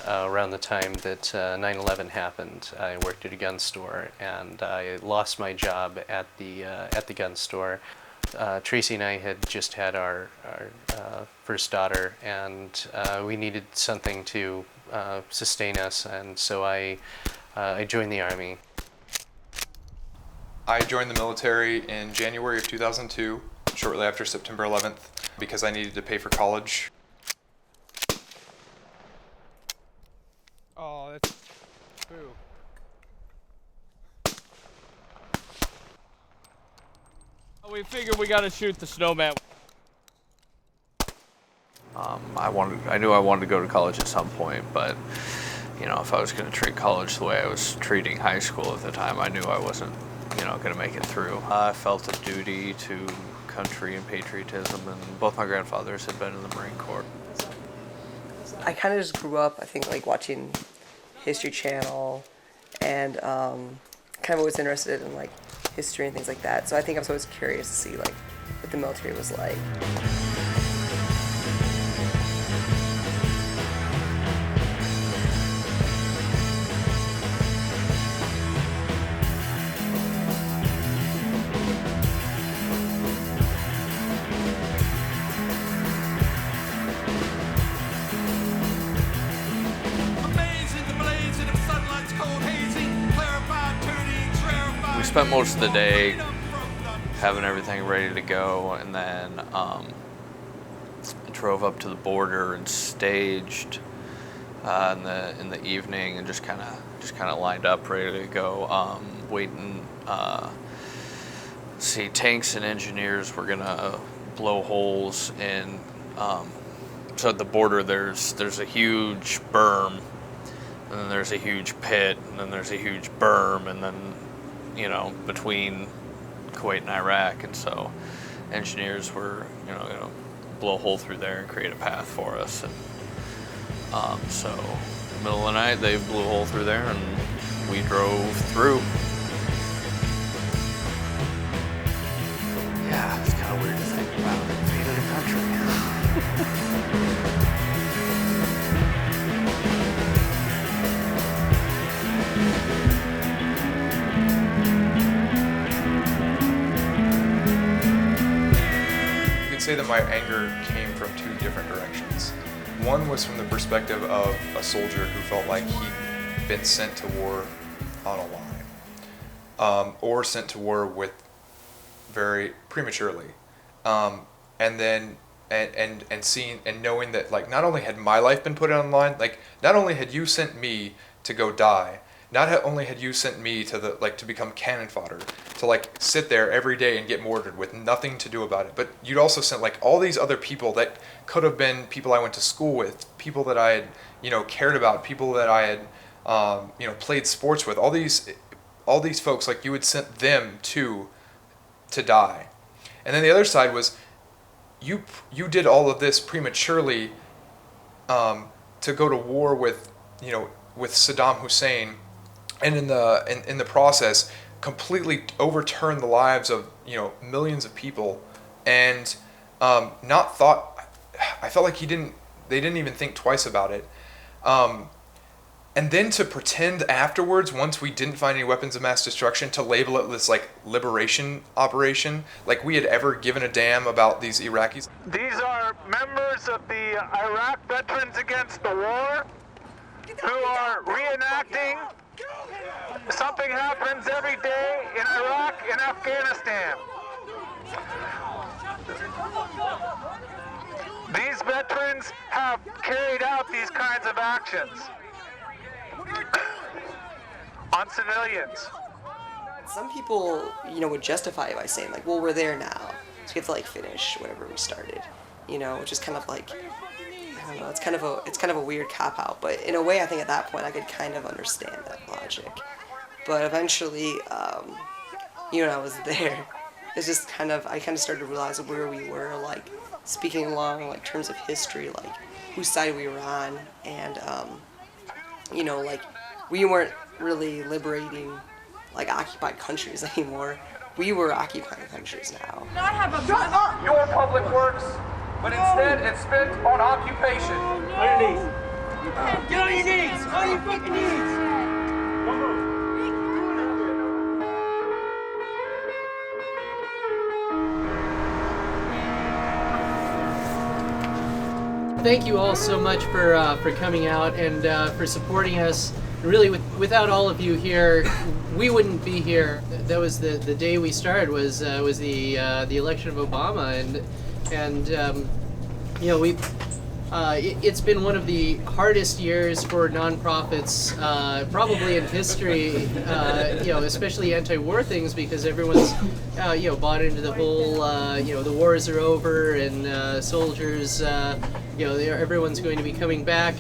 around the time that 9/11 happened. I worked at a gun store, and I lost my job at the gun store. Tracy and I had just had our first daughter, and we needed something to sustain us, and so I joined the Army. I joined the military in January of 2002, shortly after September 11th, because I needed to pay for college. Oh, that's... Boo. We figured we gotta shoot the snowman. I knew I wanted to go to college at some point, but you know, if I was going to treat college the way I was treating high school at the time, I knew I wasn't, going to make it through. I felt a duty to country and patriotism, and both my grandfathers had been in the Marine Corps. I kind of just grew up, I think, like watching History Channel, and kind of always interested in like history and things like that. So I think I was always curious to see like what the military was like. We spent most of the day having everything ready to go, and then drove up to the border and staged in the evening, and just kind of lined up ready to go, waiting. See, tanks and engineers were gonna blow holes in. So at the border, there's a huge berm, and then there's a huge pit, and then there's a huge berm, and then between Kuwait and Iraq, and so engineers were going to blow a hole through there and create a path for us, and so in the middle of the night they blew a hole through there and we drove through. Yeah, it's kind of weird to think about invading a country. Say that my anger came from two different directions. One was from the perspective of a soldier who felt like he'd been sent to war on a lie, or sent to war with very prematurely, and then seeing and knowing that like not only had my life been put on the line, like not only had you sent me to go die, not only had you sent me to to become cannon fodder, to like sit there every day and get mortared with nothing to do about it, but you'd also sent like all these other people that could have been people I went to school with, people that I had cared about, people that I had played sports with, all these folks, like you had sent them to die. And then the other side was you did all of this prematurely to go to war with Saddam Hussein, and in the process completely overturn the lives of millions of people, and I felt like they didn't even think twice about it, and then to pretend afterwards, once we didn't find any weapons of mass destruction, to label it this like liberation operation, like we had ever given a damn about these Iraqis. These are members of the Iraq Veterans Against the War who are reenacting something happens every day in Iraq and Afghanistan. These veterans have carried out these kinds of actions on civilians. Some people, would justify it by saying like, well, we're there now, so we have to like finish whatever we started, which is kind of like, I don't know, it's kind of a weird cop-out, but in a way I think at that point I could kind of understand that logic. But eventually, when I was there, it's just I kind of started to realize where we were, like, speaking along, like, terms of history, like, whose side we were on, and, like, we weren't really liberating, like, occupied countries anymore. We were occupying countries now. Not have a Your public works, but instead it's spent on occupation. Ladies, Get on your knees! On your fucking knees! Thank you all so much for coming out and for supporting us. Really, without all of you here, we wouldn't be here. That was the day we started. Was the election of Obama, and you know it's been one of the hardest years for nonprofits probably in history. You know, especially anti-war things, because everyone's you know, bought into the whole you know, the wars are over and soldiers. You know, everyone's going to be coming back,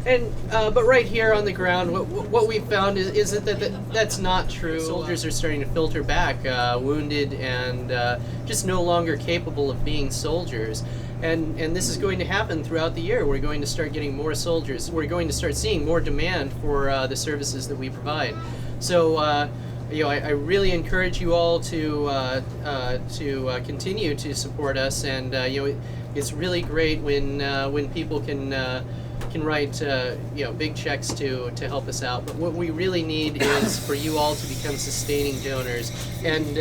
but right here on the ground, what we've found is that that's not true. Soldiers are starting to filter back, wounded and just no longer capable of being soldiers. And this is going to happen throughout the year. We're going to start getting more soldiers. We're going to start seeing more demand for the services that we provide. So, you know, I really encourage you all to continue to support us. And you know, it's really great when people can write you know, big checks to help us out. But what we really need is for you all to become sustaining donors, and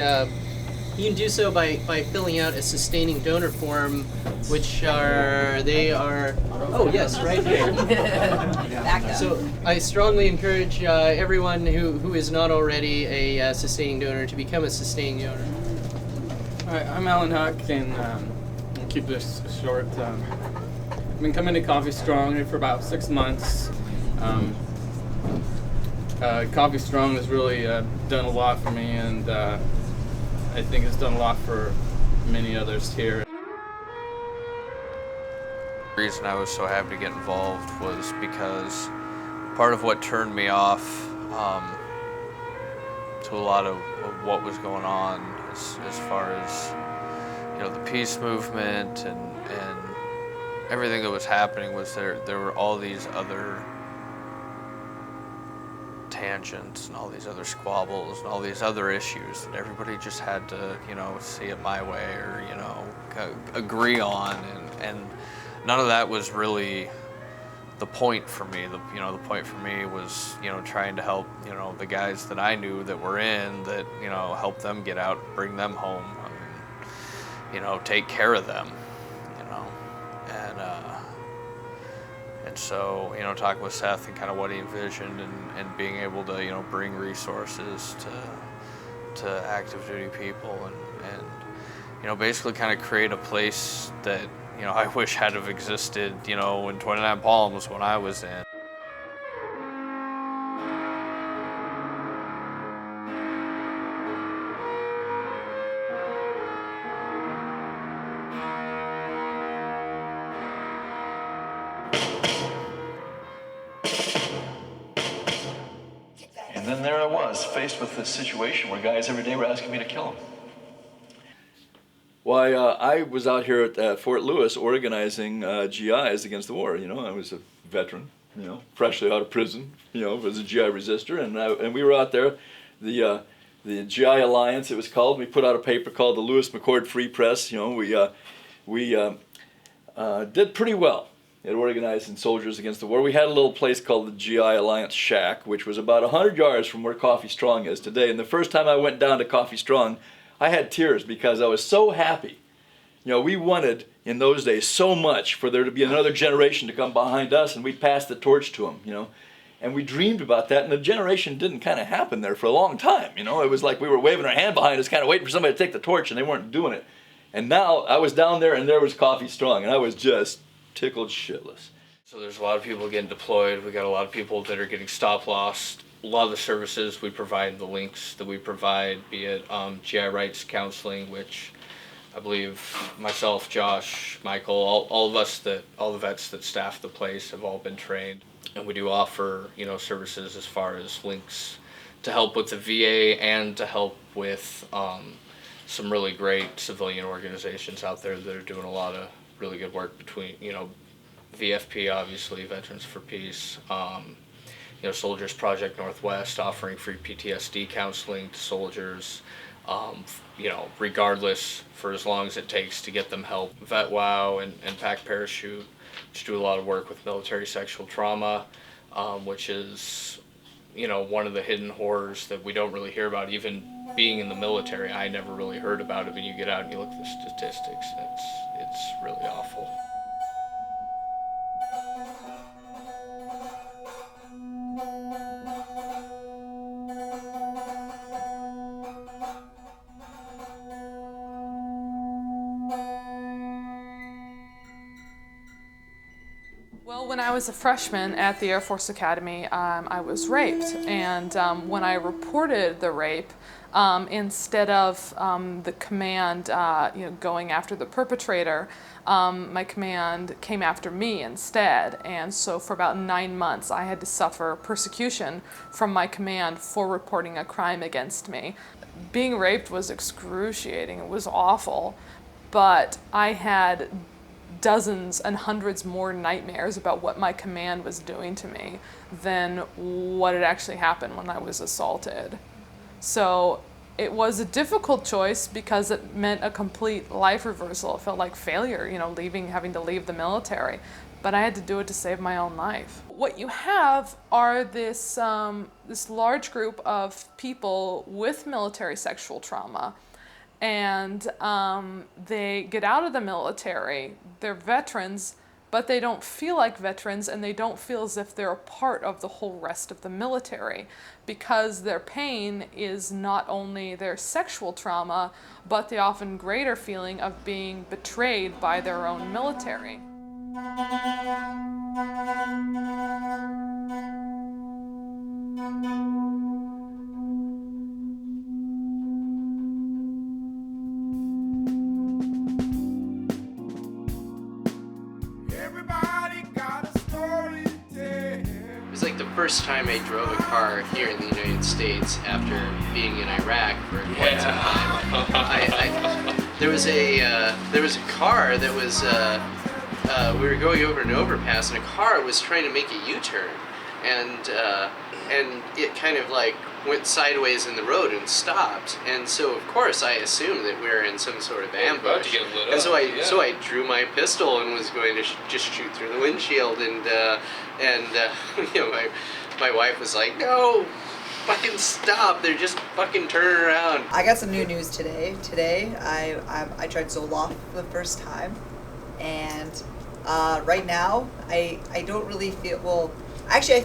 you can do so by filling out a sustaining donor form, which are oh yes, right here. So I strongly encourage everyone who is not already a sustaining donor to become a sustaining donor. Hi, I'm Alan Huck, and I'll keep this short. I've been coming to Coffee Strong for about 6 months. Coffee Strong has really done a lot for me, and I think it's done a lot for many others here. The reason I was so happy to get involved was because part of what turned me off to a lot of what was going on as far as, you know, the peace movement and everything that was happening was there were all these other tangents and all these other squabbles and all these other issues that everybody just had to, you know, see it my way or, you know, agree on, and none of that was really the point for me. The point for me was, you know, trying to help, you know, the guys that I knew that were in, that, you know, help them get out, bring them home, and, you know, take care of them, you know, and so, you know, talking with Seth and kind of what he envisioned and being able to, you know, bring resources to active duty people and you know, basically kind of create a place that, you know, I wish had have existed, you know, in 29 Palms when I was in. And then there I was, faced with this situation where guys every day were asking me to kill them. Why, I was out here at Fort Lewis organizing GIs against the war. You know, I was a veteran, you know, freshly out of prison, you know, was a GI resistor, and we were out there, the GI Alliance, it was called. We put out a paper called the Lewis McCord Free Press. You know, we did pretty well at organizing soldiers against the war. We had a little place called the GI Alliance Shack, which was about 100 yards from where Coffee Strong is today. And the first time I went down to Coffee Strong, I had tears because I was so happy. You know, we wanted in those days so much for there to be another generation to come behind us, and we passed the torch to them, you know. And we dreamed about that, and the generation didn't kind of happen there for a long time, you know. It was like we were waving our hand behind us, kind of waiting for somebody to take the torch, and they weren't doing it. And now I was down there, and there was Coffee Strong, and I was just tickled shitless. So there's a lot of people getting deployed. We got a lot of people that are getting stop lost. A lot of the services we provide, the links that we provide, be it GI rights counseling, which I believe myself, Josh, Michael, all of us, all the vets that staff the place have all been trained. And we do offer, you know, services as far as links to help with the VA and to help with some really great civilian organizations out there that are doing a lot of really good work between, you know, VFP, obviously, Veterans for Peace, you know, Soldiers Project Northwest offering free PTSD counseling to soldiers, you know, regardless, for as long as it takes to get them help. VetWow and Pack Parachute Just do a lot of work with military sexual trauma, which is, you know, one of the hidden horrors that we don't really hear about. Even being in the military, I never really heard about it. When you get out and you look at the statistics, it's really awful. Well, when I was a freshman at the Air Force Academy, I was raped, and when I reported the rape, instead of the command going after the perpetrator, my command came after me instead, and so for about 9 months I had to suffer persecution from my command for reporting a crime against me. Being raped was excruciating, it was awful, but I had dozens and hundreds more nightmares about what my command was doing to me than what had actually happened when I was assaulted. So it was a difficult choice because it meant a complete life reversal. It felt like failure, you know, having to leave the military. But I had to do it to save my own life. What you have are this large group of people with military sexual trauma, and they get out of the military. They're veterans, but they don't feel like veterans, and they don't feel as if they're a part of the whole rest of the military, because their pain is not only their sexual trauma, but the often greater feeling of being betrayed by their own military. It was like the first time I drove a car here in the United States after being in Iraq for quite some time. There was a car that was we were going over an overpass, and a car was trying to make a U-turn, and it kind of like went sideways in the road and stopped. And so of course I assumed that we were in some sort of ambush. And so I drew my pistol and was going to just shoot through the windshield, and you know, my wife was like, "No, fucking stop! They're just fucking turning around." I got some new news today. Today I tried Zoloft for the first time, and right now I don't really feel well. Actually, I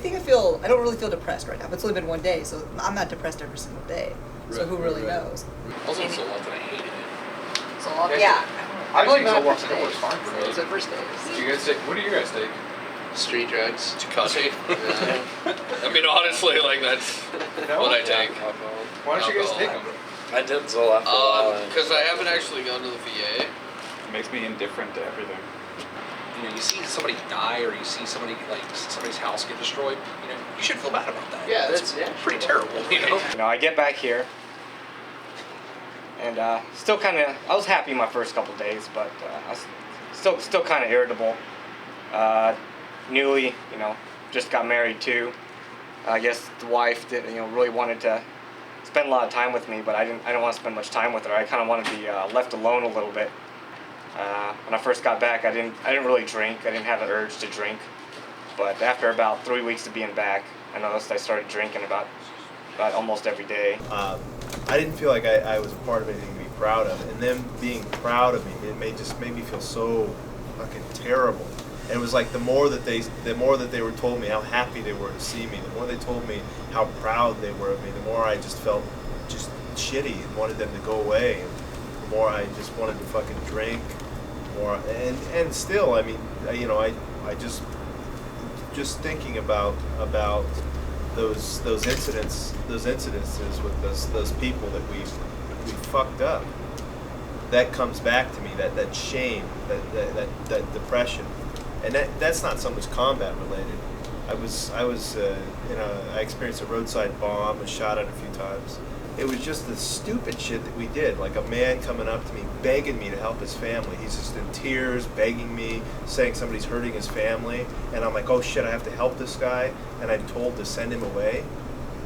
don't really feel depressed right now. But it's only been 1 day, so I'm not depressed every single day. So who really knows? Also, Zoloft, and I hated it. Zoloft, yeah. I really think not Zoloft was fine for me. It's the first day. Do you guys take? What do you guys take? Street drugs. Tecate. I mean, honestly, like that's what I take. Why don't you guys take them? I did Zoloft for a while. Because I haven't actually gone to the VA. It makes me indifferent to everything. You know, you see somebody die, or you see somebody somebody's house get destroyed. You know, you should feel bad about that. Yeah, that's pretty terrible. You know. You know, I get back here, and still kind of. I was happy my first couple days, but I was still kind of irritable. Newly, you know, just got married too. I guess the wife did, you know, really wanted to spend a lot of time with me, but I didn't want to spend much time with her. I kind of wanted to be left alone a little bit. When I first got back, I didn't really drink. I didn't have the urge to drink. But after about 3 weeks of being back, I noticed I started drinking about almost every day. I didn't feel like I was a part of anything to be proud of, and them being proud of me, just made me feel so fucking terrible. And it was like the more that they were told me how happy they were to see me, the more they told me how proud they were of me, the more I just felt just shitty and wanted them to go away. And the more I just wanted to fucking drink more. And still, I mean, you know, I just thinking about those incidences with those people that we fucked up. That comes back to me, that shame, that depression. And that's not so much combat related. I experienced a roadside bomb, was shot at a few times. It was just the stupid shit that we did. Like a man coming up to me, begging me to help his family. He's just in tears, begging me, saying somebody's hurting his family. And I'm like, oh shit, I have to help this guy. And I'm told to send him away.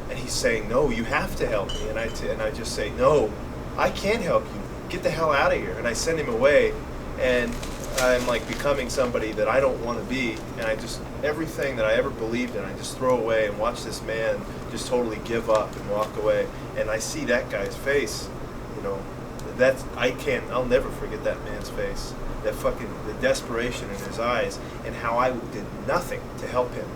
And he's saying, no, you have to help me. And I just say, no, I can't help you. Get the hell out of here. And I send him away. And I'm like becoming somebody that I don't want to be, and everything that I ever believed in, I just throw away and watch this man just totally give up and walk away. And I see that guy's face, you know, I'll never forget that man's face. The desperation in his eyes, and how I did nothing to help him.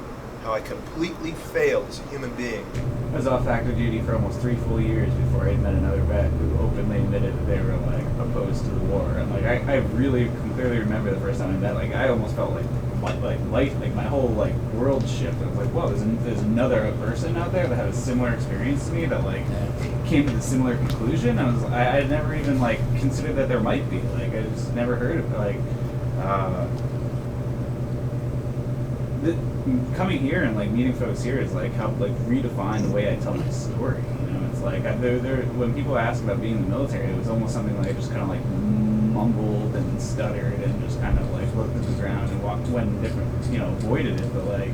How I completely failed as a human being. I was off active duty for almost 3 full years before I met another vet who openly admitted that they were like opposed to the war. And like I really can clearly remember the first time I met. Like I almost felt like my whole like world shift. I was like, whoa, there's another person out there that had a similar experience to me that like came to the similar conclusion. I had never even like considered that there might be. Like I just never heard of like. Coming here and like meeting folks here is like helped like redefine the way I tell my story. You know, it's like when people ask about being in the military, it was almost something like I just kind of like mumbled and stuttered and just kind of like looked at the ground and went different, you know, avoided it. But like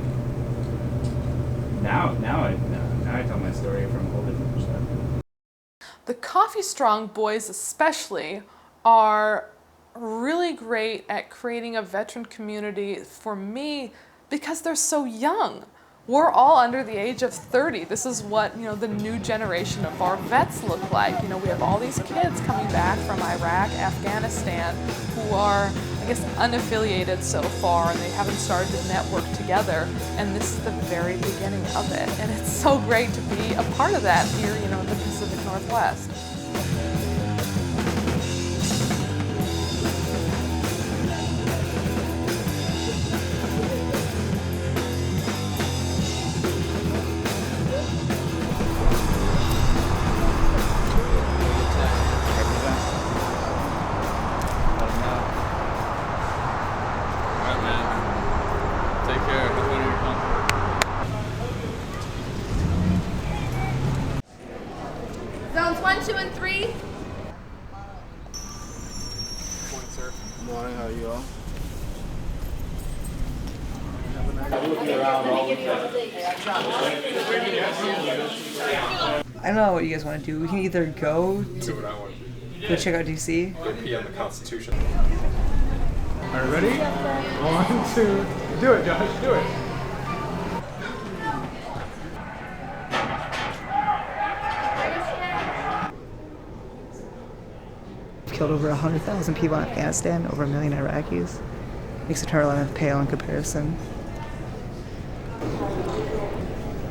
now I tell my story from a whole different perspective. The Coffee Strong boys especially are really great at creating a veteran community for me because they're so young. We're all under the age of 30. This is what, you know, the new generation of our vets look like. You know, we have all these kids coming back from Iraq, Afghanistan, who are, I guess, unaffiliated so far, and they haven't started to network together, and this is the very beginning of it. And it's so great to be a part of that here, you know, in the Pacific Northwest. Zones 1, 2, and 3. Morning, sir. Morning, how are you all? I don't know what you guys want to do. We can either go check out DC. Go pee on the Constitution. Are you ready? 1, 2, do it, Josh, do it. Killed over 100,000 people in Afghanistan, over 1 million Iraqis. Makes the total amount pale in comparison.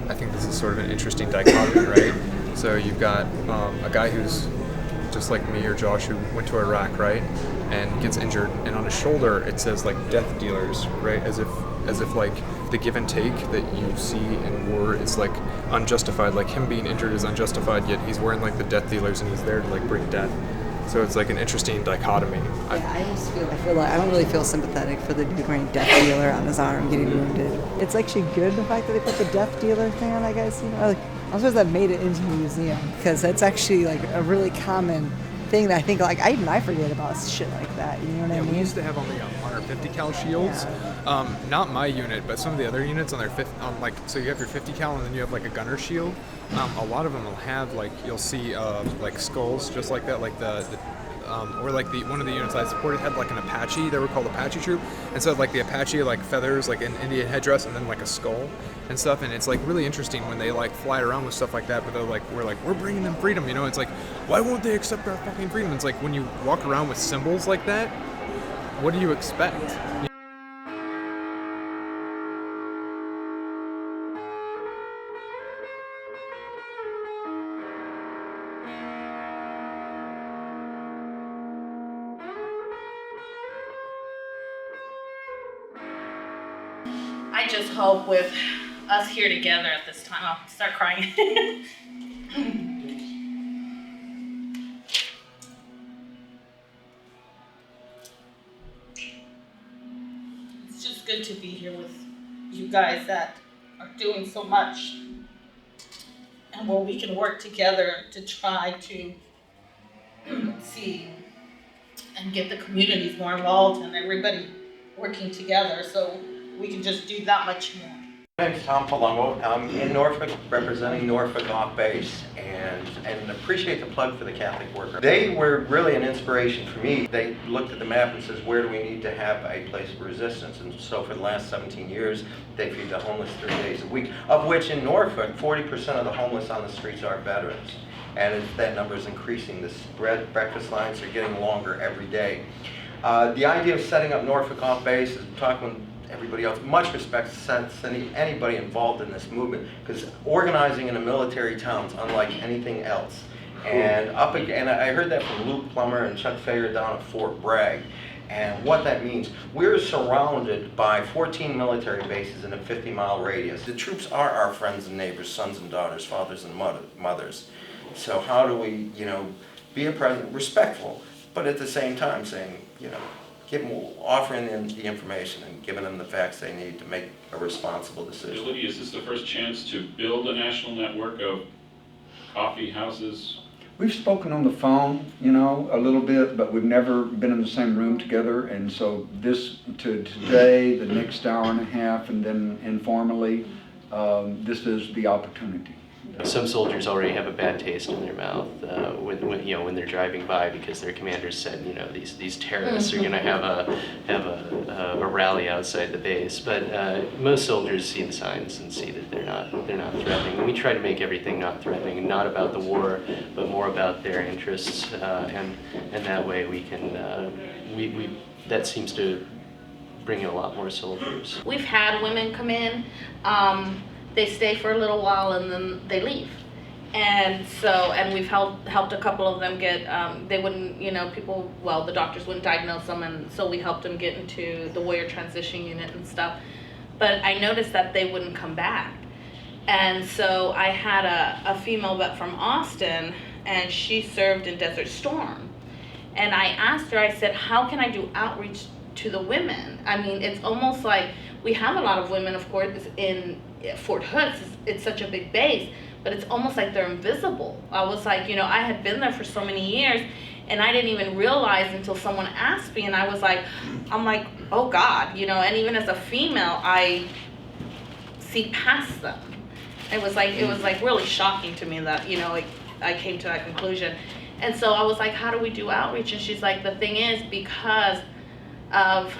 I think this is sort of an interesting dichotomy, right? So you've got a guy who's just like me or Josh who went to Iraq, right, and gets injured, and on his shoulder it says like death dealers, right, as if like the give and take that you see in war is like unjustified, like him being injured is unjustified, yet he's wearing like the death dealers and he's there to like bring death. So it's like an interesting dichotomy. I feel like I don't really feel sympathetic for the dude wearing death dealer on his arm getting wounded. It's actually good the fact that they put the death dealer thing on, I guess. You know, like, I'm surprised that made it into the museum because that's actually like a really common thing that I think like I forget about shit like that. You know what I mean? We used to have on our 50 cal shields. Yeah. Not my unit, but some of the other units on their so you have your 50 cal and then you have like a gunner shield. A lot of them will have like you'll see like skulls just like that, like or like one of the units I supported had like an Apache. They were called Apache Troop, and so like the Apache like feathers, like an Indian headdress, and then like a skull and stuff. And it's like really interesting when they like fly around with stuff like that. But they're like we're bringing them freedom, you know? It's like why won't they accept our fucking freedom? It's like when you walk around with symbols like that, what do you expect? I just hope with us here together at this time, I'll start crying. It's just good to be here with you guys that are doing so much and where we can work together to try to see and get the communities more involved and everybody working together so we can just do that much more. My name's Tom Palumbo. I'm in Norfolk representing Norfolk Off Base and appreciate the plug for the Catholic Worker. They were really an inspiration for me. They looked at the map and says, where do we need to have a place of resistance? And so for the last 17 years, they feed the homeless 3 days a week, of which in Norfolk, 40% of the homeless on the streets are veterans. And that number is increasing. The breakfast lines are getting longer every day. The idea of setting up Norfolk Off Base is talking everybody else, much respect to anybody involved in this movement, because organizing in a military town is unlike anything else. And I heard that from Luke Plummer and Chuck Fager down at Fort Bragg. And what that means, we're surrounded by 14 military bases in a 50-mile radius. The troops are our friends and neighbors, sons and daughters, fathers and mothers. So how do we, be a president, respectful, but at the same time saying, offering them the information and giving them the facts they need to make a responsible decision. Lydia, is this the first chance to build a national network of coffee houses? We've spoken on the phone, a little bit, but we've never been in the same room together. And so today, the next hour and a half, and then informally, this is the opportunity. Some soldiers already have a bad taste in their mouth when they're driving by, because their commanders said these terrorists are going to have a rally outside the base. But most soldiers see the signs and see that they're not threatening. And we try to make everything not threatening, not about the war, but more about their interests. And that way we can that seems to bring in a lot more soldiers. We've had women come in. They stay for a little while and then they leave. And we've helped a couple of them get, they wouldn't, the doctors wouldn't diagnose them, and so we helped them get into the warrior transition unit and stuff. But I noticed that they wouldn't come back. And so I had a female vet from Austin, and she served in Desert Storm. And I asked her, I said, how can I do outreach to the women? I mean, it's almost like we have a lot of women, of course, in Fort Hood. It's such a big base, but it's almost like they're invisible. I was like, I had been there for so many years, and I didn't even realize until someone asked me, and I'm like, oh God, and even as a female, I see past them. It was like really shocking to me that, I came to that conclusion. And so I was like, how do we do outreach? And she's like, the thing is, because of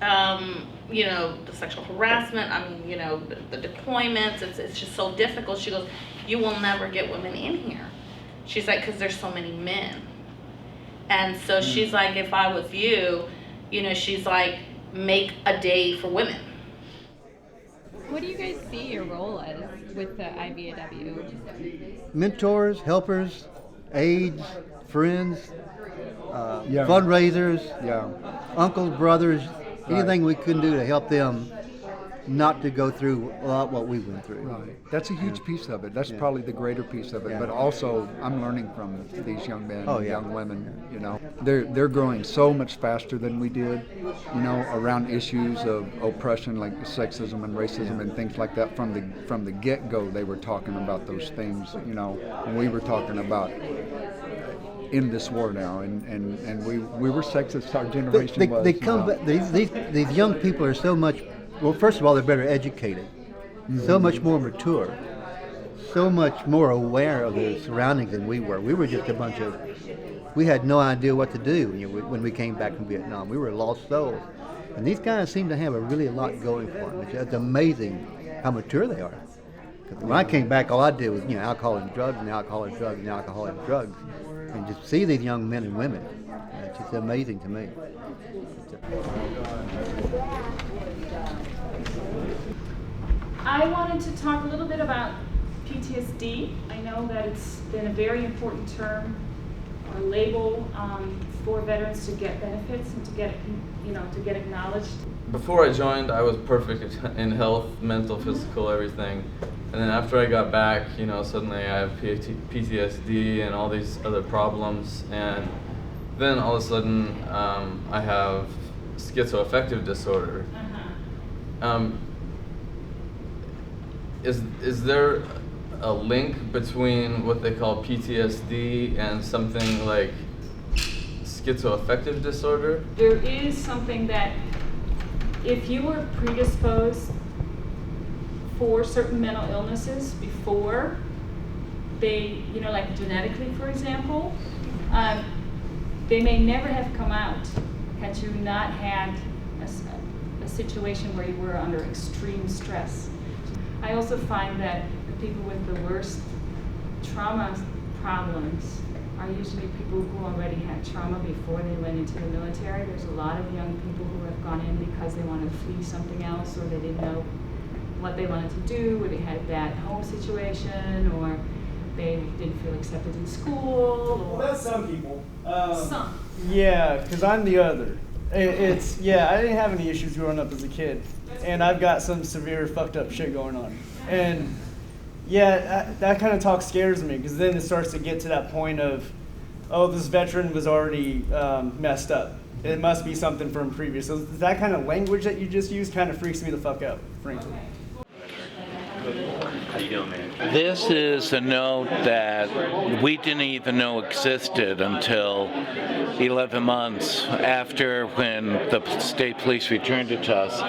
the sexual harassment, the deployments, it's just so difficult. She goes, you will never get women in here. She's like, because there's so many men. And so she's like, if I was you, she's like, make a day for women. What do you guys see your role as with the IVAW? Mentors, helpers, aides, friends, fundraisers, uncles, brothers, anything we can do to help them not to go through a lot what we went through. Right. That's a huge piece of it. That's probably the greater piece of it. But also, I'm learning from these young men, young women. They're growing so much faster than we did. Around issues of oppression like sexism and racism and things like that. From the get-go, they were talking about those things. And we were talking about in this war now, and we were sexist. Our generation was. They come back. These young people are so much. Well, first of all, they're better educated, so much more mature, so much more aware of their surroundings than we were. We were just a bunch of. We had no idea what to do when we came back from Vietnam. We were lost souls, and these guys seem to have a lot going for them. It's amazing how mature they are. When I came back, all I did was alcohol and drugs and alcohol and drugs and alcohol and drugs. And just see these young men and women, it's just amazing to me. I wanted to talk a little bit about PTSD. I know that it's been a very important term or label for veterans to get benefits and to get acknowledged. Before I joined, I was perfect in health, mental, physical, everything. And then after I got back, suddenly I have PTSD and all these other problems. And then all of a sudden, I have schizoaffective disorder. Is there a link between what they call PTSD and something like schizoaffective disorder? There is something that if you were predisposed for certain mental illnesses before they, like genetically, for example, they may never have come out had you not had a situation where you were under extreme stress. I also find that the people with the worst trauma problems are usually people who already had trauma before they went into the military. There's a lot of young people who have gone in because they wanted to flee something else, or they didn't know what they wanted to do, or they had a bad home situation, or they didn't feel accepted in school. Or Well, that's some people. Some. Yeah, because I'm the other. I didn't have any issues growing up as a kid, and I've got some severe fucked up shit going on. And yeah, that kind of talk scares me, because then it starts to get to that point of, oh, this veteran was already messed up. It must be something from previous. So that kind of language that you just used kind of freaks me the fuck out, frankly. How you doing, man? This is a note that we didn't even know existed until 11 months after, when the state police returned it to us.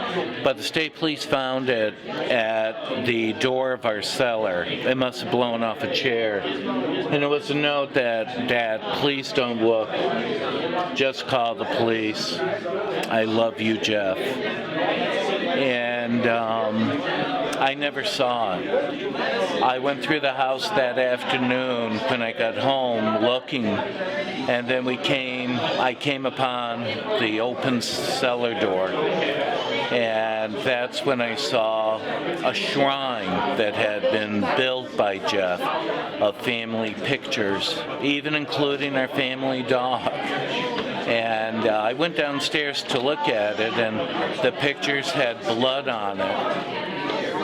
But the state police found it at the door of our cellar. It must have blown off a chair. And it was a note that please don't look. Just call the police. I love you, Jeff. And I never saw it. I went through the house that afternoon when I got home looking, and then I came upon the open cellar door, and that's when I saw a shrine that had been built by Jeff of family pictures, even including our family dog. And I went downstairs to look at it, and the pictures had blood on it.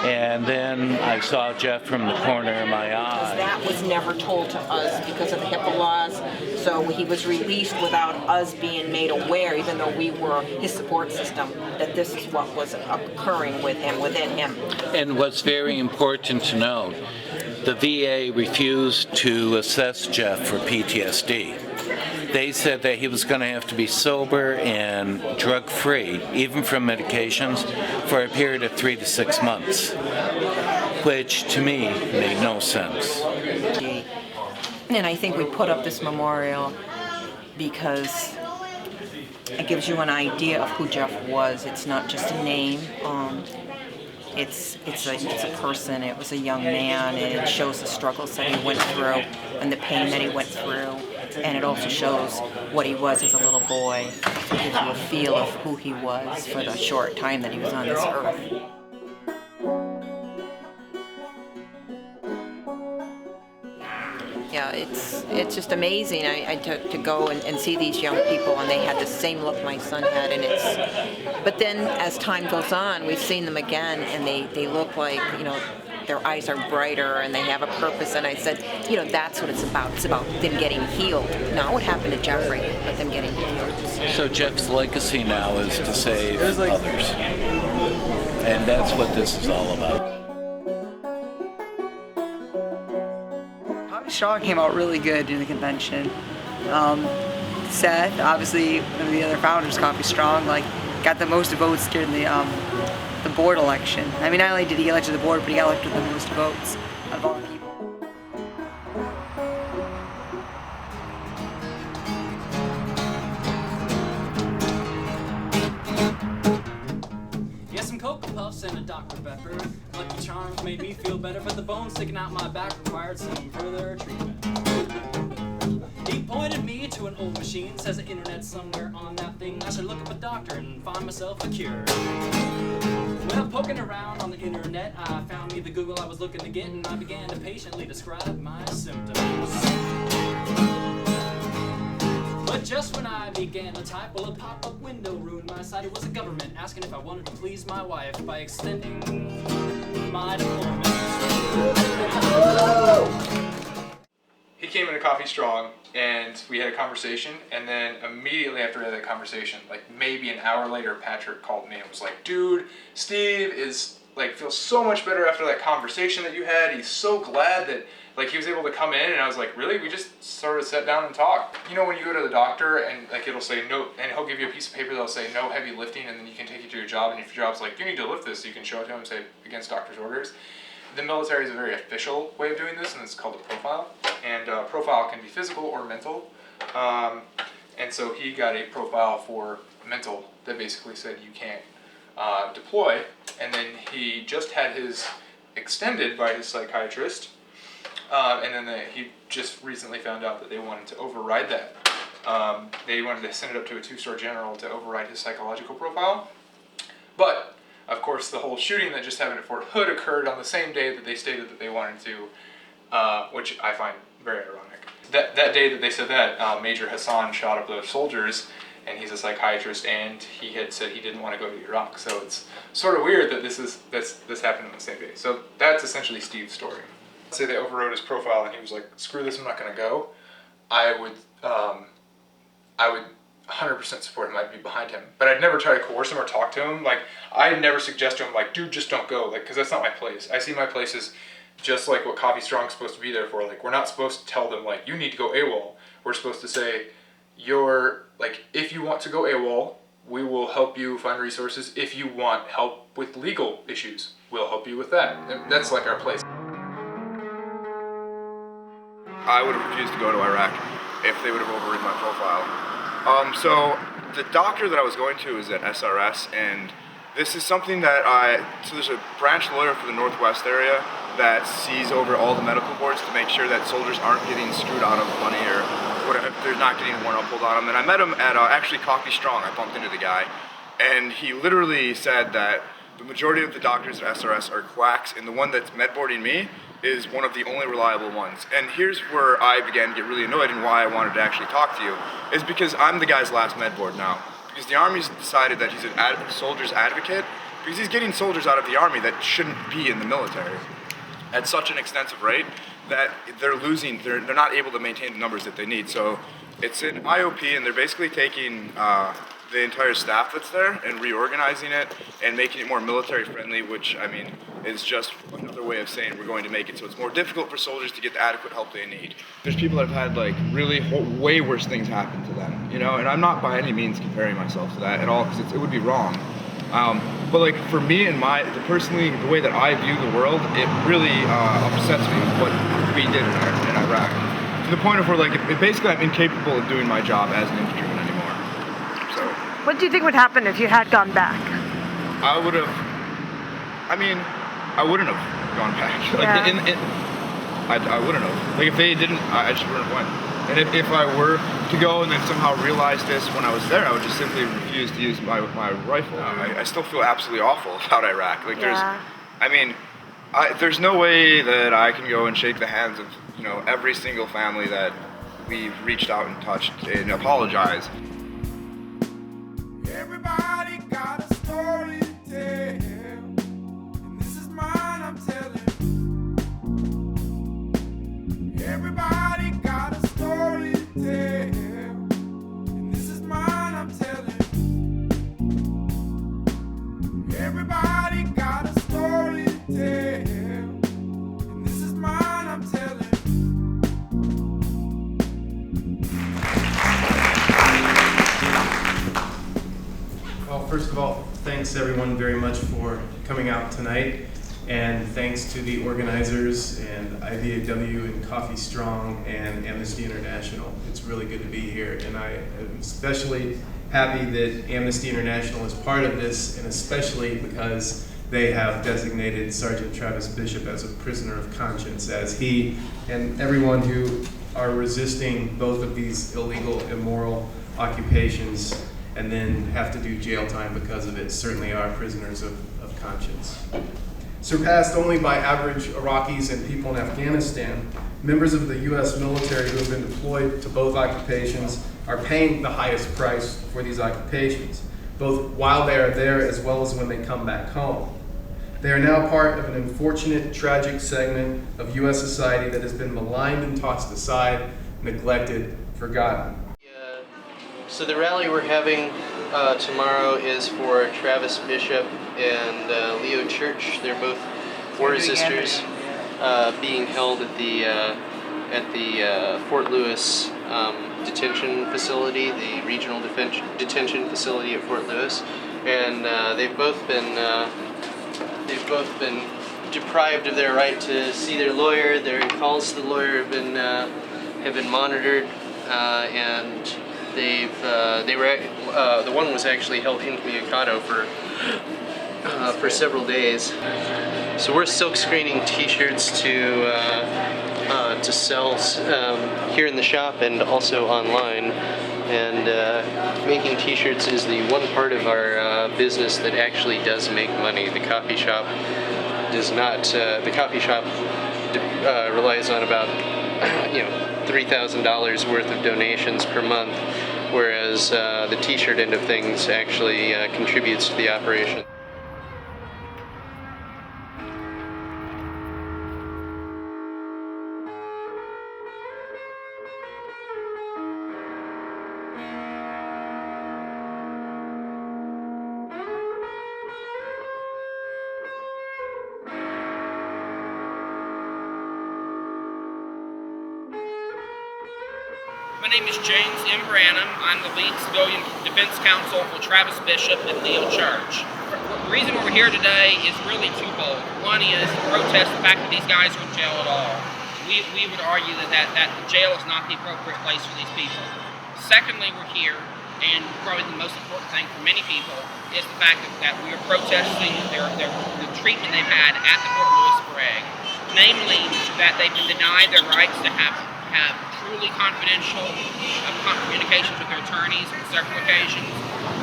And then I saw Jeff from the corner of my eye. That was never told to us because of the HIPAA laws. So he was released without us being made aware, even though we were his support system, that this is what was occurring with him, within him. And what's very important to note, the VA refused to assess Jeff for PTSD. They said that he was going to have to be sober and drug-free, even from medications, for a period of 3 to 6 months, which to me made no sense. And I think we put up this memorial because it gives you an idea of who Jeff was. It's not just a name. It's a person. It was a young man, and it shows the struggles that he went through and the pain that he went through. And it also shows what he was as a little boy. It gives you a feel of who he was for the short time that he was on this earth. Yeah, it's just amazing. I took to go and see these young people, and they had the same look my son had, and but then as time goes on, we've seen them again, and they look like, their eyes are brighter and they have a purpose. And I said, that's what it's about. It's about them getting healed. Not what happened to Jeffrey, but them getting healed. So Jeff's legacy now is to save others. And that's what this is all about. Coffee Strong came out really good during the convention. Seth, obviously one of the other founders, Coffee Strong, got the most votes during the board election. I mean, not only did he get elected to the board, but he got elected the most votes out of all the people. Yeah, some Cocoa Puffs and a Dr. Pepper. Lucky Charms made me feel better, but the bone sticking out my back required some further treatment. He pointed me to an old machine, says the internet somewhere on that thing. I should look up a doctor and find myself a cure. Well, poking around on the internet, I found me the Google I was looking to get, and I began to patiently describe my symptoms. But just when I began to type, well, a pop-up window ruined my sight. It was the government asking if I wanted to please my wife by extending my deployment. He came into Coffee Strong, and we had a conversation, and then immediately after we had that conversation, like maybe an hour later, Patrick called me and was like, dude, Steve is like feels so much better after that conversation that you had. He's so glad that like he was able to come in, and I was like, really? We just sort of sat down and talked. You know, when you go to the doctor and like it'll say no, and he'll give you a piece of paper that'll say no heavy lifting, and then you can take it to your job, and if your job's like, you need to lift this, so you can show it to him and say against doctor's orders. The military is a very official way of doing this, and it's called a profile. And profile can be physical or mental. And so he got a profile for mental that basically said you can't deploy. And then he just had his extended by his psychiatrist. And then he just recently found out that they wanted to override that. They wanted to send it up to a 2-star general to override his psychological profile. But of course, the whole shooting that just happened at Fort Hood occurred on the same day that they stated that they wanted to, which I find very ironic. That day that they said that, Major Hassan shot up those soldiers, and he's a psychiatrist, and he had said he didn't want to go to Iraq. So it's sort of weird that this happened on the same day. So that's essentially Steve's story. Say they overrode his profile, and he was like, "Screw this, I'm not going to go." I would 100% support him. I'd be behind him, but I'd never try to coerce him or talk to him. Like, I'd never suggest to him, like, dude, just don't go, like, because that's not my place. I see my place as just like what Coffee Strong's supposed to be there for. Like, we're not supposed to tell them, like, you need to go AWOL. We're supposed to say, if you want to go AWOL, we will help you find resources. If you want help with legal issues, we'll help you with that. And that's like our place. I would have refused to go to Iraq if they would have overridden my profile. So the doctor that I was going to is at SRS, and this is something that so there's a branch lawyer for the Northwest area that sees over all the medical boards to make sure that soldiers aren't getting screwed out of money or whatever, they're not getting warrant out pulled on them. And I met him at actually Coffee Strong. I bumped into the guy, and he literally said that the majority of the doctors at SRS are quacks, and the one that's medboarding me is one of the only reliable ones. And here's where I began to get really annoyed, and why I wanted to actually talk to you, is because I'm the guy's last medboard now. Because the Army's decided that he's a soldier's advocate, because he's getting soldiers out of the Army that shouldn't be in the military at such an extensive rate that they're not able to maintain the numbers that they need. So it's an IOP, and they're basically taking the entire staff that's there and reorganizing it and making it more military friendly, which, I mean, is just another way of saying we're going to make it so it's more difficult for soldiers to get the adequate help they need. There's people that have had like really way worse things happen to them, you know, and I'm not by any means comparing myself to that at all, because it would be wrong. But like for me and personally, the way that I view the world, it really upsets me what we did in Iraq. To the point of where like, basically I'm incapable of doing my job as an infantryman anymore. So. What do you think would happen if you had gone back? I wouldn't have gone back. Like, I wouldn't have. Like, if they didn't, I just wouldn't have went. And if I were to go and then somehow realize this when I was there, I would just simply refuse to use my rifle. I still feel absolutely awful about Iraq. Like, there's no way that I can go and shake the hands of, you know, every single family that we've reached out and touched and apologize. Everybody got a story to tell, and this is mine, I'm telling. Everybody got a story to tell, and this is mine, I'm telling. Everybody got a story to tell, and this is mine, I'm telling. Well, first of all, thanks everyone very much for coming out tonight, and thanks to the organizers and IVAW and Coffee Strong and Amnesty International. It's really good to be here, and I am especially happy that Amnesty International is part of this, and especially because they have designated Sergeant Travis Bishop as a prisoner of conscience, as he and everyone who are resisting both of these illegal, immoral occupations and then have to do jail time because of it certainly are prisoners of conscience. Surpassed only by average Iraqis and people in Afghanistan, members of the U.S. military who have been deployed to both occupations are paying the highest price for these occupations, both while they are there as well as when they come back home. They are now part of an unfortunate, tragic segment of U.S. society that has been maligned and tossed aside, neglected, forgotten. So the rally we're having tomorrow is for Travis Bishop and Leo Church. They're both War Resistors being held at the Fort Lewis detention facility, the regional detention facility at Fort Lewis, and they've both been deprived of their right to see their lawyer. Their calls to the lawyer have been monitored, and the one was actually held incommunicado for several days. So we're silk screening T-shirts to sell here in the shop and also online. And making T-shirts is the one part of our business that actually does make money. The coffee shop does not. The coffee shop relies on about $3,000 worth of donations per month, whereas the T-shirt end of things actually contributes to the operation. My name is James M. Branham. I'm the lead civilian defense counsel for Travis Bishop and Leo Church. The reason we're here today is really twofold. One is to protest the fact that these guys are in jail at all. We would argue that jail is not the appropriate place for these people. Secondly, we're here, and probably the most important thing for many people is the fact that we are protesting the treatment they've had at the Fort Lewis Brig. Namely, that they've been denied their rights to have truly confidential communications with their attorneys on several occasions.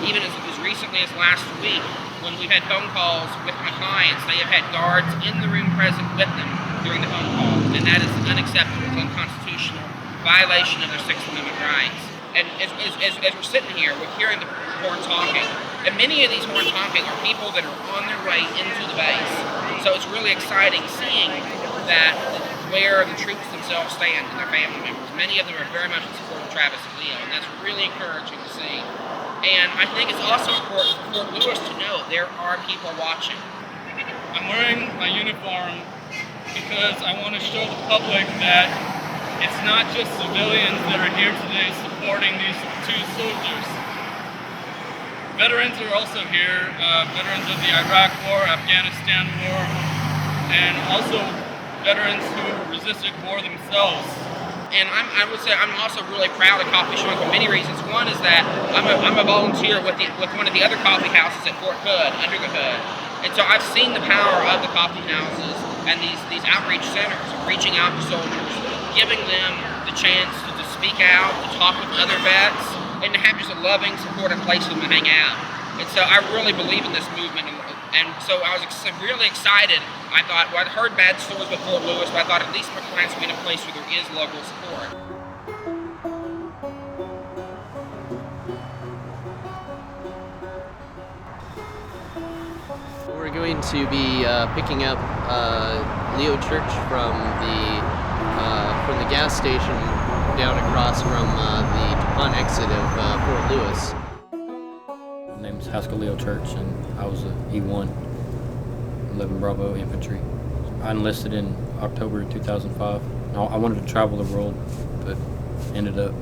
Even as recently as last week, when we've had phone calls with my clients, they have had guards in the room present with them during the phone calls, and that is an unacceptable, unconstitutional violation of their Sixth Amendment rights. And as we're sitting here, we're hearing the horn honking, and many of these horn honking are people that are on their way into the base. So it's really exciting seeing that where the troops themselves stand and their family members. Many of them are very much in support of Travis and Leo, and that's really encouraging to see. And I think it's also important for Fort Lewis to know there are people watching. I'm wearing my uniform because I want to show the public that it's not just civilians that are here today supporting these two soldiers. Veterans are also here, veterans of the Iraq War, Afghanistan War, and also veterans who resisted war themselves. And I would say I'm also really proud of Coffee Strong for many reasons. One is that I'm a volunteer with one of the other coffee houses at Fort Hood, under the hood. And so I've seen the power of the coffee houses and these outreach centers, reaching out to soldiers, giving them the chance to speak out, to talk with other vets, and to have just a loving, supportive place for them to hang out. And so I really believe in this movement. And so I was really excited. I thought, well, I'd heard bad stories about Fort Lewis, but I thought at least my clients would be in a place where there is local support. We're going to be picking up Leo Church from the gas station down across from the DuPont exit of Fort Lewis. My name is Haskell Leo Church, and I was a E1, 11 Bravo Infantry. I enlisted in October 2005. I wanted to travel the world, but ended up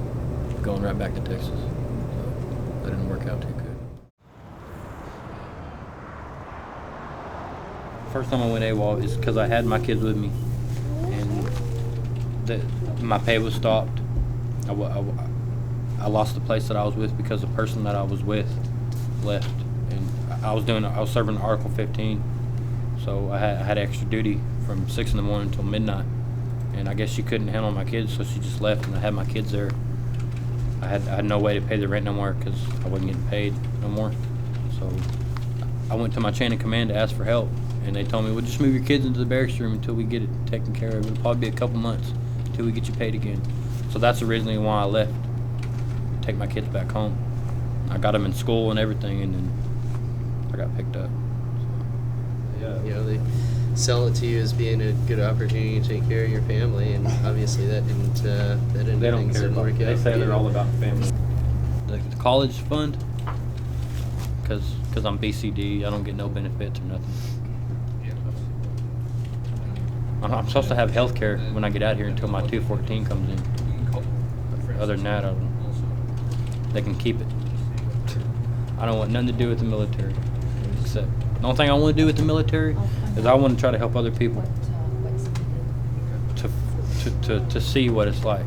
going right back to Texas. So that didn't work out too good. First time I went AWOL is because I had my kids with me, and my pay was stopped. I lost the place that I was with because the person that I was with left, and I was serving Article 15, so I had extra duty from 6 in the morning until midnight, and I guess she couldn't handle my kids, so she just left, and I had my kids there. I had no way to pay the rent no more because I wasn't getting paid no more, so I went to my chain of command to ask for help, and they told me, well, just move your kids into the barracks room until we get it taken care of. It'll probably be a couple months until we get you paid again. So that's originally why I left, take my kids back home. I got them in school and everything, and then I got picked up. Yeah, you know, they sell it to you as being a good opportunity to take care of your family, and obviously that didn't. They don't care about it. They say they're all about family. The college fund, because I'm BCD. I don't get no benefits or nothing. I'm supposed to have health care when I get out here until my 214 comes in. Other than that, they can keep it. I don't want nothing to do with the military. Except the only thing I want to do with the military is I want to try to help other people to see what it's like.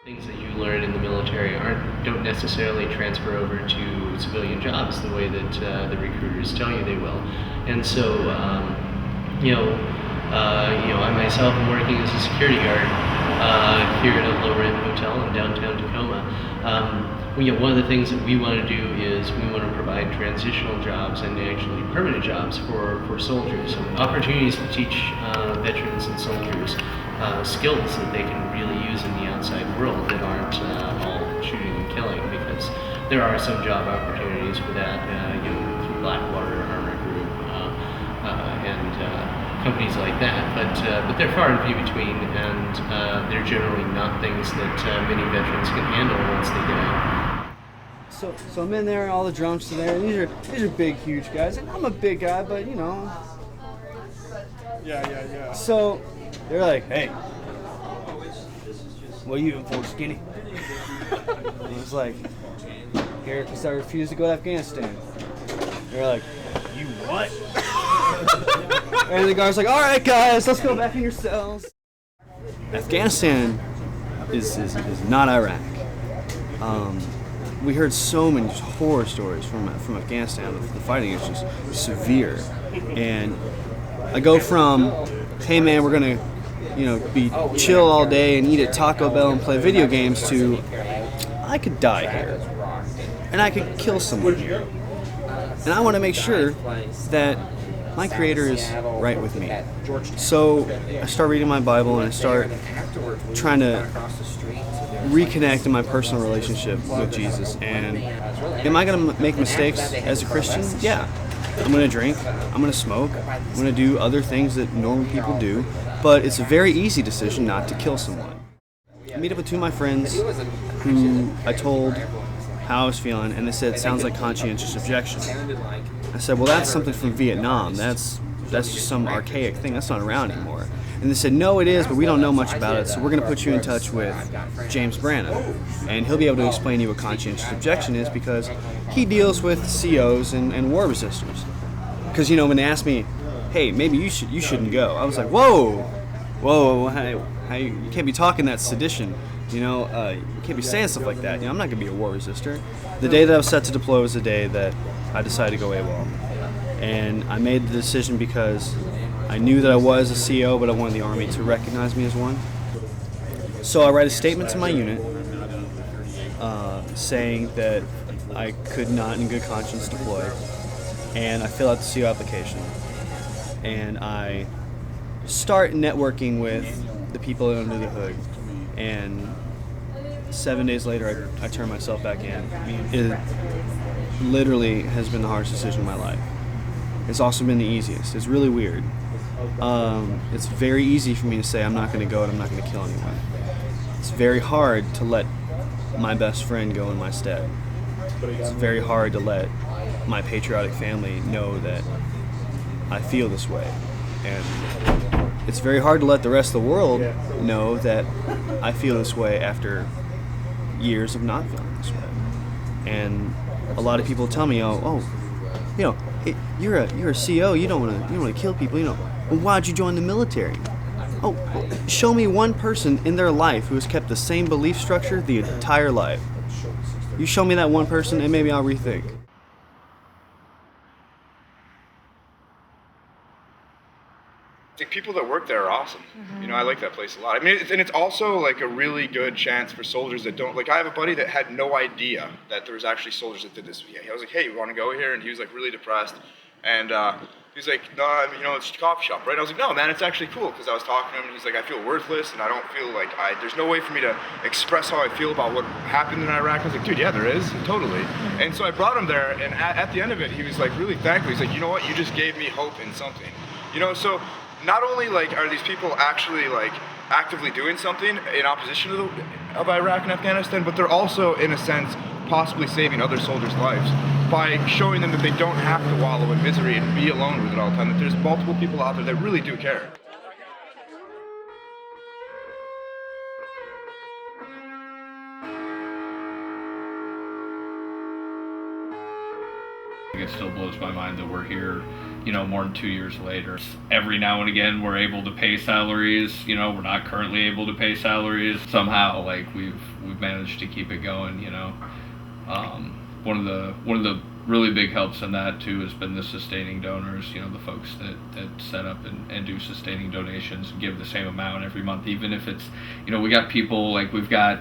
Things that you learn in the military don't necessarily transfer over to civilian jobs the way that the recruiters tell you they will. And so, I myself am working as a security guard here at a low-rent hotel in downtown Tacoma. One of the things that we want to do is we want to provide transitional jobs and actually permanent jobs for soldiers, and opportunities to teach veterans and soldiers skills that they can really use in the outside world that aren't all shooting and killing, because there are some job opportunities for that, through Blackwater Armor Group and companies like that, but they're far and few between, and they're generally not things that many veterans can handle once they get out. So I'm in there, all the drunks are there, and these are big, huge guys, and I'm a big guy, but Yeah. So they're like, hey, what are you in for, skinny? And I was like, here, because I refuse to go to Afghanistan. They're like, you what? And the guy's like, all right, guys, let's go back in your cells. Afghanistan is not Iraq. We heard so many horror stories from Afghanistan. The fighting is just severe, and I go from, hey man, we're gonna, be chill all day and eat at Taco Bell and play video games, to I could die here, and I could kill someone here, and I want to make sure that my Creator is right with me. So I start reading my Bible and I start trying to reconnect in my personal relationship with Jesus. And am I going to make mistakes as a Christian? Yeah. I'm going to drink, I'm going to smoke, I'm going to do other things that normal people do, but it's a very easy decision not to kill someone. I meet up with two of my friends who I told how I was feeling, and they said, it sounds like conscientious objection. I said, well, that's something from Vietnam. That's just some archaic thing. That's not around anymore. And they said, no, it is, but we don't know much about it, so we're going to put you in touch with James Branham. And he'll be able to explain to you what conscientious objection is, because he deals with COs and war resistors. Because, when they asked me, hey, maybe you shouldn't go, I was like, whoa, hey, you can't be talking that sedition. You can't be saying stuff like that. I'm not going to be a war resistor. The day that I was set to deploy was the day that I decided to go AWOL. And I made the decision because I knew that I was a CO, but I wanted the Army to recognize me as one. So I write a statement to my unit saying that I could not in good conscience deploy. And I fill out the CO application. And I start networking with the people under the hood. And 7 days later, I turn myself back in. It literally has been the hardest decision of my life. It's also been the easiest. It's really weird. It's very easy for me to say I'm not going to go and I'm not going to kill anyone. It's very hard to let my best friend go in my stead. It's very hard to let my patriotic family know that I feel this way. And it's very hard to let the rest of the world know that I feel this way after years of not feeling this way. And a lot of people tell me, you're a CO, you don't want to kill people, well, why'd you join the military? Oh, show me one person in their life who has kept the same belief structure the entire life. You show me that one person and maybe I'll rethink. The people that work there are awesome. I like that place a lot. And it's also like a really good chance for soldiers that don't, I have a buddy that had no idea that there was actually soldiers that did this. I was like, hey, you want to go here? And he was really depressed. And he was like, no, it's a coffee shop, right? I was like, no, man, it's actually cool, because I was talking to him and he's like, I feel worthless and I don't feel like there's no way for me to express how I feel about what happened in Iraq. I was like, dude, yeah, there is, totally. And so I brought him there, and at the end of it, he was really thankful. He's like, you know what, you just gave me hope in something. So not only are these people actually actively doing something in opposition of Iraq and Afghanistan, but they're also in a sense possibly saving other soldiers' lives by showing them that they don't have to wallow in misery and be alone with it all the time, that there's multiple people out there that really do care. It still blows my mind that we're here, more than 2 years later. Every now and again, we're able to pay salaries. We're not currently able to pay salaries. Somehow, we've managed to keep it going. One of the really big helps in that too has been the sustaining donors. The folks that set up and do sustaining donations and give the same amount every month, even if it's, we got people we've got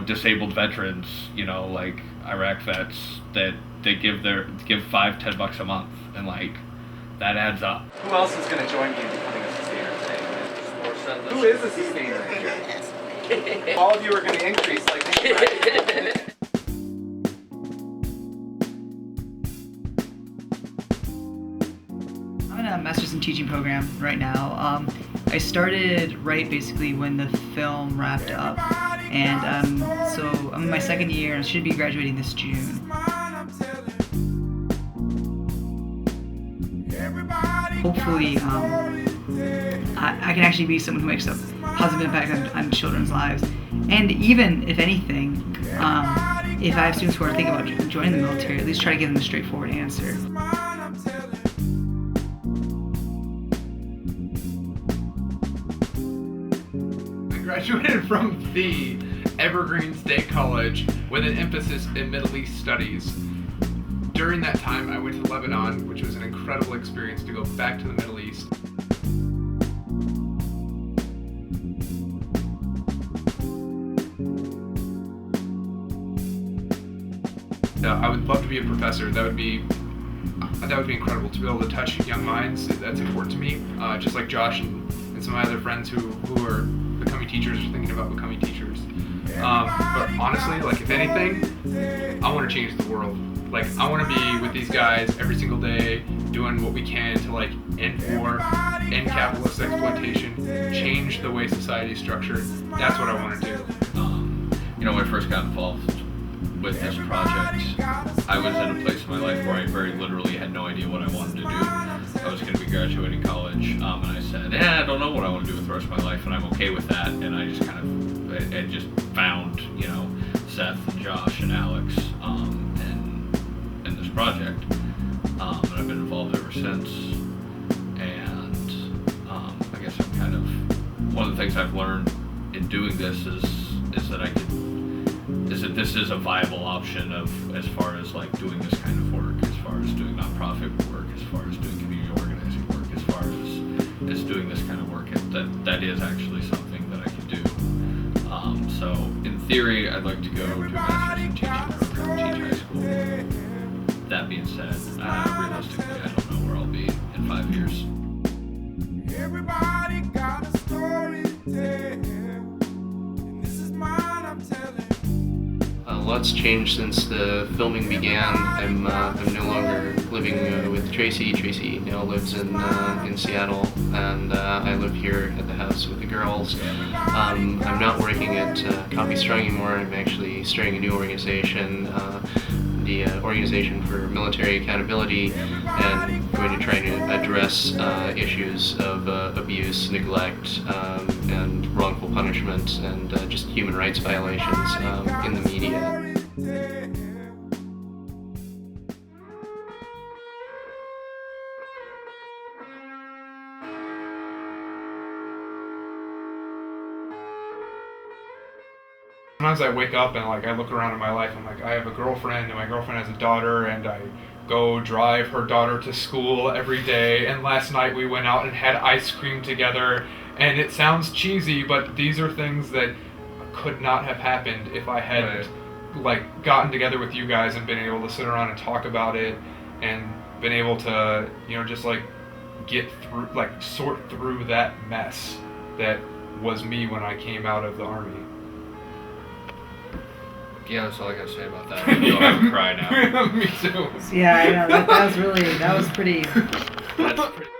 disabled veterans, like Iraq vets that they give $5-10 a month, and that adds up. Who else is going to join me in becoming a sustainer today? Who is a sustainer? All of you are going to increase me, right? I'm in a master's in teaching program right now. I started basically when the film wrapped up, and so I'm in my second year and I should be graduating this June. Hopefully, I can actually be someone who makes a positive impact on children's lives. And even, if anything, if I have students who are thinking about joining the military, at least try to give them a straightforward answer. I graduated from the Evergreen State College with an emphasis in Middle East studies. During that time, I went to Lebanon, which was an incredible experience to go back to the Middle East. I would love to be a professor. That would be incredible to be able to touch young minds. That's important to me. Just like Josh and some of my other friends who are becoming teachers or thinking about becoming teachers. But honestly, if anything, I want to change the world. I want to be with these guys every single day, doing what we can to end war, end capitalist exploitation, change the way society is structured. That's what I want to do. When I first got involved with this project, I was in a place in my life where I very literally had no idea what I wanted to do. I was going to be graduating college, and I said, I don't know what I want to do with the rest of my life, and I'm okay with that. And I just had just found, Seth and Josh and Alex, in this project, and I've been involved ever since. And I guess I'm kind of, one of the things I've learned in doing this is that this is a viable option as far as doing this kind of work, as far as doing nonprofit work, as far as doing community organizing work, as far as doing this kind of work. That is actually something that I can do. So in theory, I'd like to go to a master's in teaching program, teach high school. That being said, realistically, I don't know where I'll be in 5 years. Everybody got a story to tell, and this is mine, I'm telling. Lots changed since the filming began. I'm no longer living with Tracy. Tracy now lives in Seattle, and I live here at the house with the girls. I'm not working at Coffee Strong anymore. I'm actually starting a new organization, the Organization for Military Accountability, and going to try to address issues of abuse, neglect, and wrongful punishment, and just human rights violations in the media. Sometimes I wake up and I look around in my life, I'm I have a girlfriend, and my girlfriend has a daughter, and I go drive her daughter to school every day, and last night we went out and had ice cream together, and it sounds cheesy, but these are things that could not have happened if I hadn't gotten together with you guys and been able to sit around and talk about it, and been able to just get through, sort through that mess that was me when I came out of the Army. Yeah, that's all I gotta say about that. Maybe I'll have a cry now. Me too. Yeah, I know. That was pretty. That's pretty.